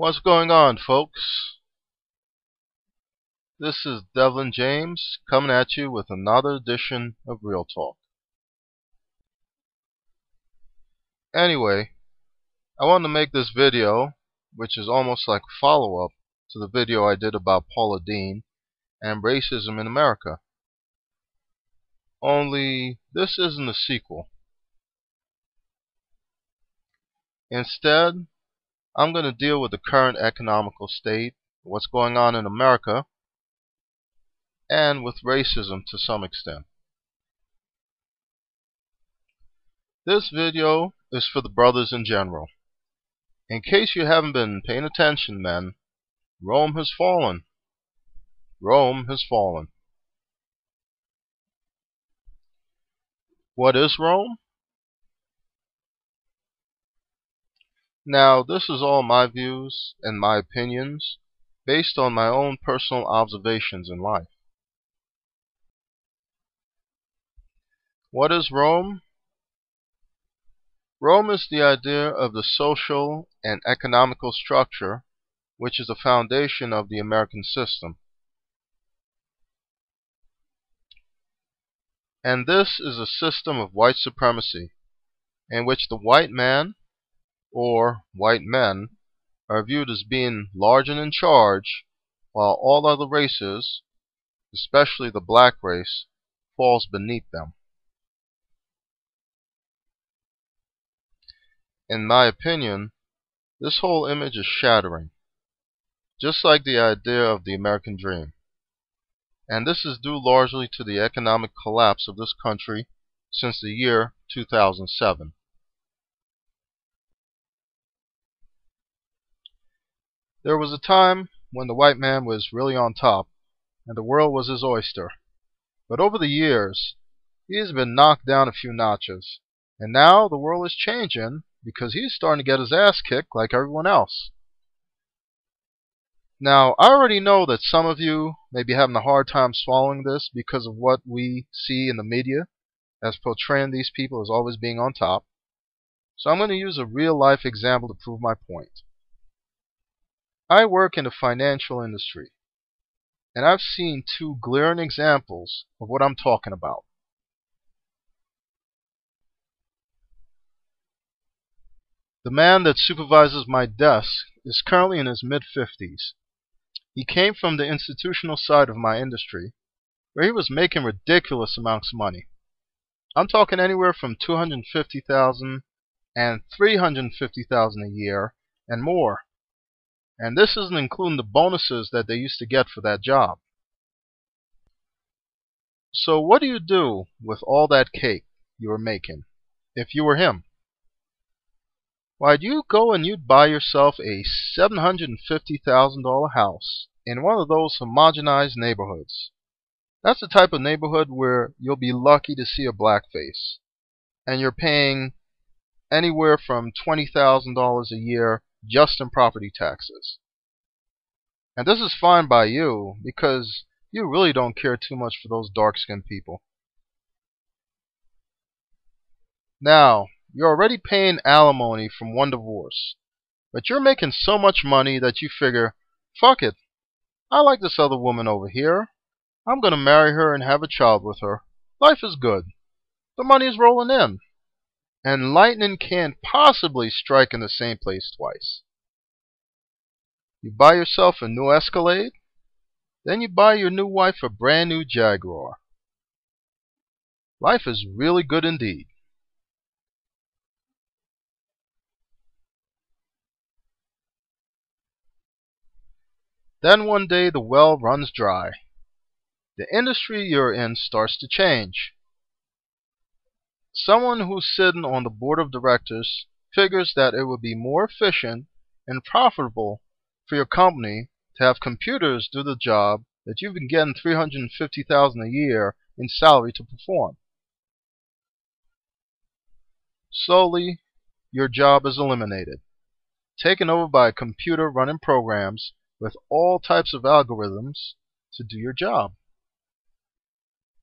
What's going on, folks? This is Devlin James coming at you with another edition of Real Talk. Anyway, I wanted to make this video, which is almost like a follow-up to the video I did about Paula Deen and racism in America. Only this isn't a sequel. Instead, I'm going to deal with the current economical state, what's going on in America, and with racism to some extent. This video is for the brothers in general. In case you haven't been paying attention, men, Rome has fallen. Rome has fallen. What is Rome? Now, this is all my views and my opinions based on my own personal observations in life. What is Rome? Rome is the idea of the social and economical structure which is the foundation of the American system. And this is a system of white supremacy in which the white man or white men are viewed as being large and in charge, while all other races, especially the black race, falls beneath them. In my opinion, this whole image is shattering, just like the idea of the American dream. And this is due largely to the economic collapse of this country since the year 2007. There was a time when the white man was really on top and the world was his oyster. But over the years, he has been knocked down a few notches. And now the world is changing because he's starting to get his ass kicked like everyone else. Now, I already know that some of you may be having a hard time swallowing this because of what we see in the media as portraying these people as always being on top. So I'm going to use a real-life example to prove my point. I work in the financial industry, and I've seen two glaring examples of what I'm talking about. The man that supervises my desk is currently in his mid-50s. He came from the institutional side of my industry, where he was making ridiculous amounts of money. I'm talking anywhere from $250,000 and $350,000 a year and more. And this isn't including the bonuses that they used to get for that job. So what do you do with all that cake you were making if you were him? Why, you go and you'd buy yourself a $750,000 house in one of those homogenized neighborhoods. That's the type of neighborhood where you'll be lucky to see a black face. And you're paying anywhere from $20,000 a year just in property taxes. And this is fine by you because you really don't care too much for those dark-skinned people. Now, you're already paying alimony from one divorce, but you're making so much money that you figure, fuck it, I like this other woman over here. I'm going to marry her and have a child with her. Life is good. The money is rolling in. And lightning can't possibly strike in the same place twice. You buy yourself a new Escalade, then you buy your new wife a brand new Jaguar. Life is really good indeed. Then one day the well runs dry. The industry you're in starts to change. Someone who's sitting on the board of directors figures that it would be more efficient and profitable for your company to have computers do the job that you've been getting $350,000 a year in salary to perform. Slowly, your job is eliminated, taken over by a computer running programs with all types of algorithms to do your job.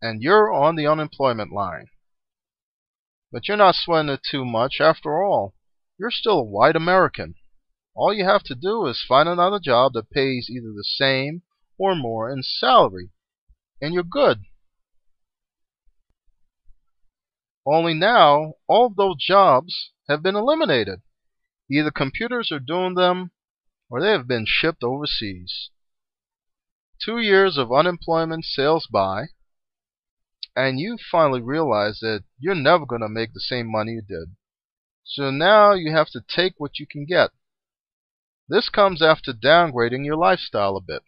And you're on the unemployment line. But you're not sweating it too much after all. You're still a white American. All you have to do is find another job that pays either the same or more in salary, and you're good. Only now, all of those jobs have been eliminated. Either computers are doing them or they have been shipped overseas. 2 years of unemployment sails by, and you finally realize that you're never going to make the same money you did. So now you have to take what you can get. This comes after downgrading your lifestyle a bit.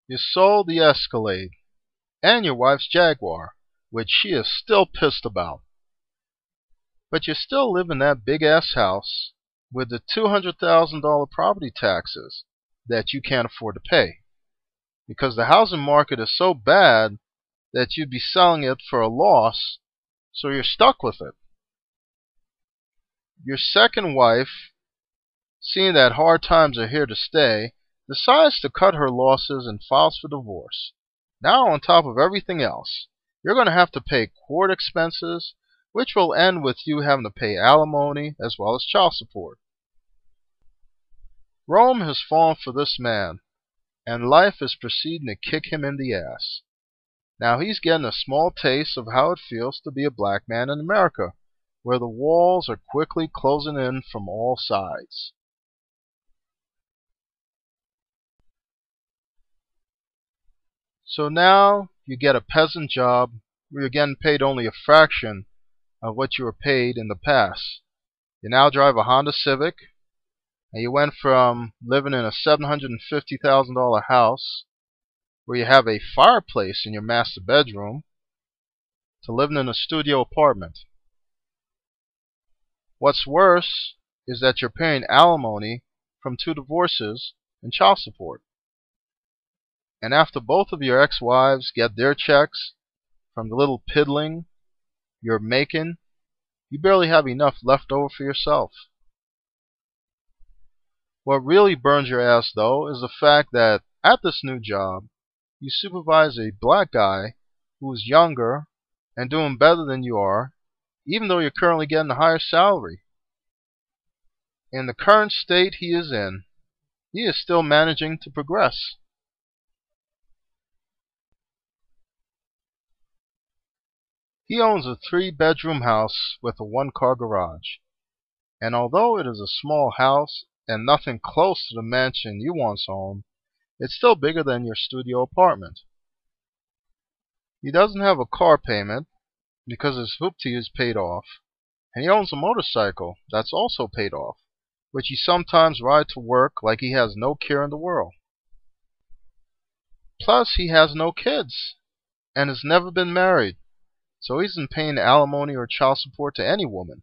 You sold the Escalade and your wife's Jaguar, which she is still pissed about. But you still live in that big ass house with the $200,000 property taxes that you can't afford to pay. Because the housing market is so bad that you'd be selling it for a loss, so you're stuck with it. Your second wife, seeing that hard times are here to stay, decides to cut her losses and files for divorce. Now, on top of everything else, you're going to have to pay court expenses, which will end with you having to pay alimony as well as child support. Rome has fallen for this man, and life is proceeding to kick him in the ass. Now he's getting a small taste of how it feels to be a black man in America, where the walls are quickly closing in from all sides. So now you get a peasant job where you're getting paid only a fraction of what you were paid in the past. You now drive a Honda Civic, and you went from living in a $750,000 house where you have a fireplace in your master bedroom to living in a studio apartment. What's worse is that you're paying alimony from 2 divorces and child support. And after both of your ex-wives get their checks from the little piddling you're making, you barely have enough left over for yourself. What really burns your ass, though, is the fact that at this new job, you supervise a black guy who is younger and doing better than you are, even though you're currently getting a higher salary. In the current state he is in, he is still managing to progress. He owns a 3-bedroom house with a 1-car garage, and although it is a small house and nothing close to the mansion you once owned, it's still bigger than your studio apartment. He doesn't have a car payment because his hoopty is paid off, and he owns a motorcycle that's also paid off, which he sometimes rides to work like he has no care in the world. Plus, he has no kids and has never been married, so he isn't paying alimony or child support to any woman.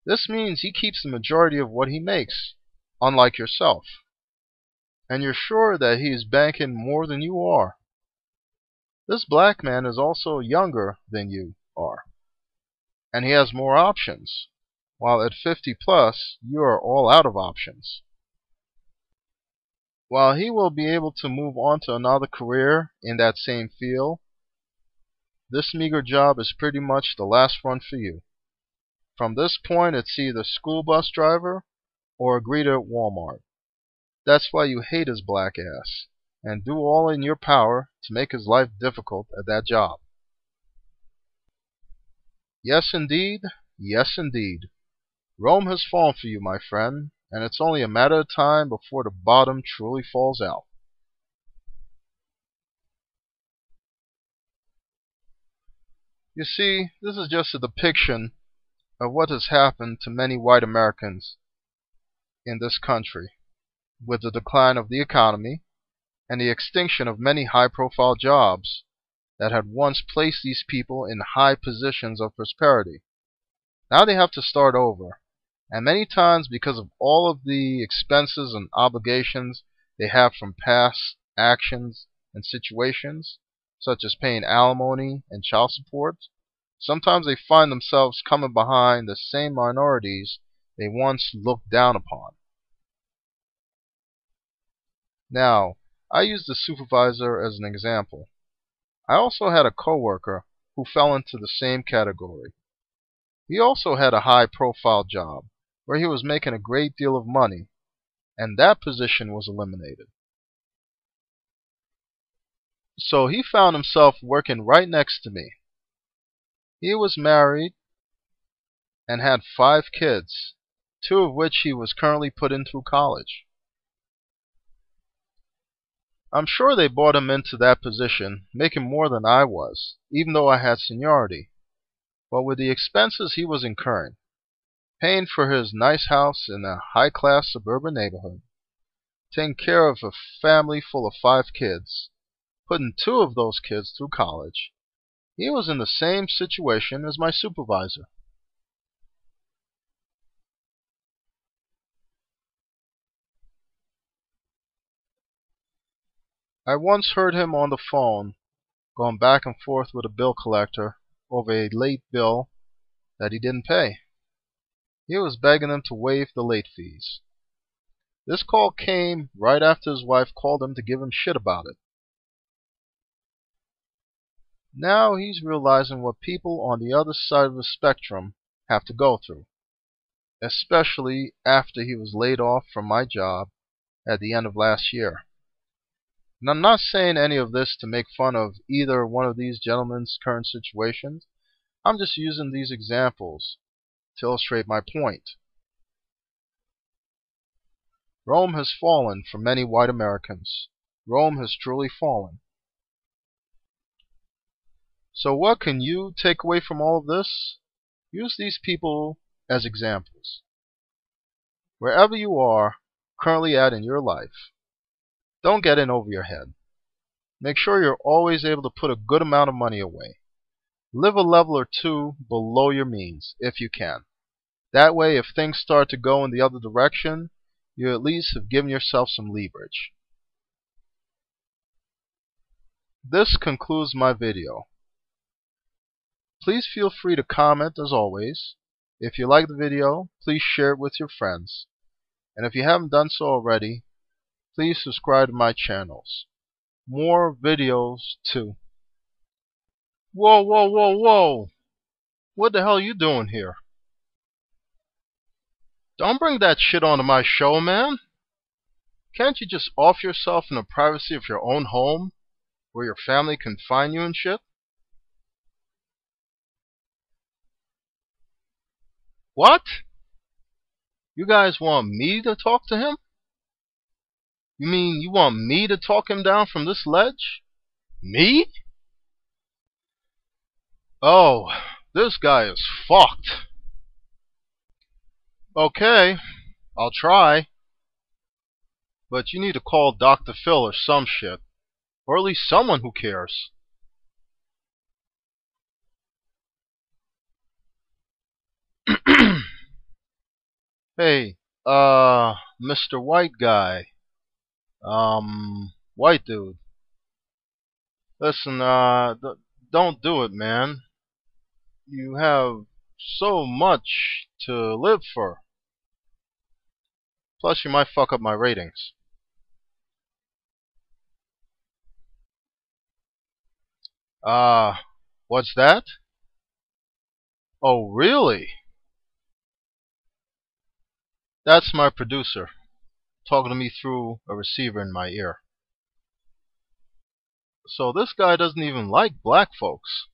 This means he keeps the majority of what he makes, unlike yourself. And you're sure that he is banking more than you are. This black man is also younger than you are, and he has more options, while at 50 plus, you are all out of options. While he will be able to move on to another career in that same field, this meager job is pretty much the last one for you. From this point, it's either school bus driver or a greeter at Walmart. That's why you hate his black ass, and do all in your power to make his life difficult at that job. Yes, indeed. Yes, indeed. Rome has fallen for you, my friend, and it's only a matter of time before the bottom truly falls out. You see, this is just a depiction of what has happened to many white Americans in this country, with the decline of the economy and the extinction of many high-profile jobs that had once placed these people in high positions of prosperity. Now they have to start over, and many times because of all of the expenses and obligations they have from past actions and situations, such as paying alimony and child support, sometimes they find themselves coming behind the same minorities they once looked down upon. Now, I use the supervisor as an example. I also had a coworker who fell into the same category. He also had a high-profile job where he was making a great deal of money, and that position was eliminated. So he found himself working right next to me. He was married and had 5 kids, 2 of which he was currently putting through college. I'm sure they brought him into that position making more than I was, even though I had seniority. But with the expenses he was incurring, paying for his nice house in a high-class suburban neighborhood, taking care of a family full of 5 kids, putting 2 of those kids through college, he was in the same situation as my supervisor. I once heard him on the phone going back and forth with a bill collector over a late bill that he didn't pay. He was begging him to waive the late fees. This call came right after his wife called him to give him shit about it. Now he's realizing what people on the other side of the spectrum have to go through, especially after he was laid off from my job at the end of last year. And I'm not saying any of this to make fun of either one of these gentlemen's current situations. I'm just using these examples to illustrate my point. Rome has fallen for many white Americans. Rome has truly fallen. So what can you take away from all of this? Use these people as examples. Wherever you are currently at in your life, don't get in over your head. Make sure you're always able to put a good amount of money away. Live a level or 2 below your means, if you can. That way, if things start to go in the other direction, you at least have given yourself some leverage. This concludes my video. Please feel free to comment as always. If you like the video, please share it with your friends. And if you haven't done so already, please subscribe to my channels. More videos too. Whoa, whoa, whoa, whoa! What the hell are you doing here? Don't bring that shit onto my show, man. Can't you just off yourself in the privacy of your own home, where your family can find you and shit? What? You guys want me to talk to him? You mean you want me to talk him down from this ledge? Me? Oh, this guy is fucked. Okay, I'll try. But you need to call Dr. Phil or some shit. Or at least someone who cares. Hey, Mr. White Guy. White dude. Listen, don't do it, man. You have so much to live for. Plus, you might fuck up my ratings. What's that? Oh, really? That's my producer, talking to me through a receiver in my ear. So this guy doesn't even like black folks.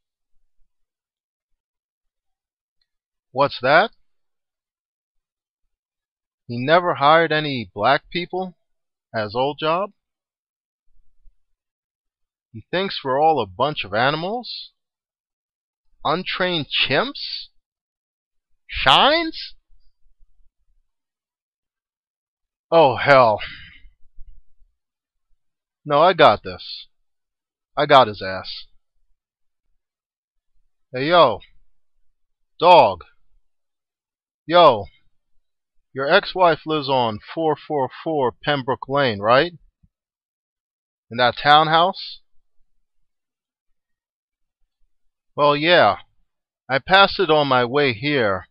What's that? He never hired any black people at his old job? He thinks we're all a bunch of animals? Untrained chimps? Shines? Oh, hell. No, I got this. I got his ass. Hey, yo. Dog. Yo. Your ex-wife lives on 444 Pembroke Lane, right? In that townhouse? Well, yeah. I passed it on my way here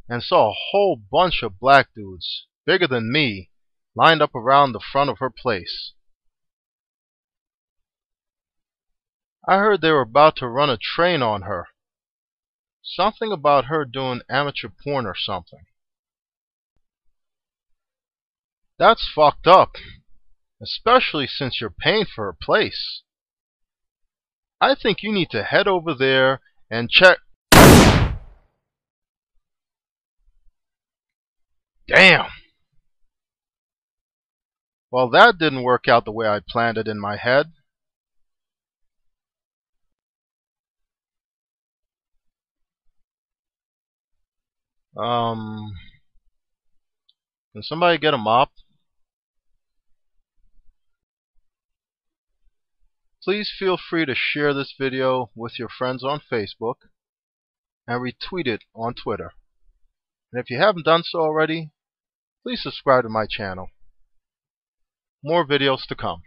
and saw a whole bunch of black dudes, bigger than me, lined up around the front of her place. I heard they were about to run a train on her. Something about her doing amateur porn or something. That's fucked up, especially since you're paying for her place. I think you need to head over there and check. Damn! Well, that didn't work out the way I planned it in my head. Um, can somebody get a mop? Please feel free to share this video with your friends on Facebook and retweet it on Twitter. And if you haven't done so already, please subscribe to my channel. More videos to come.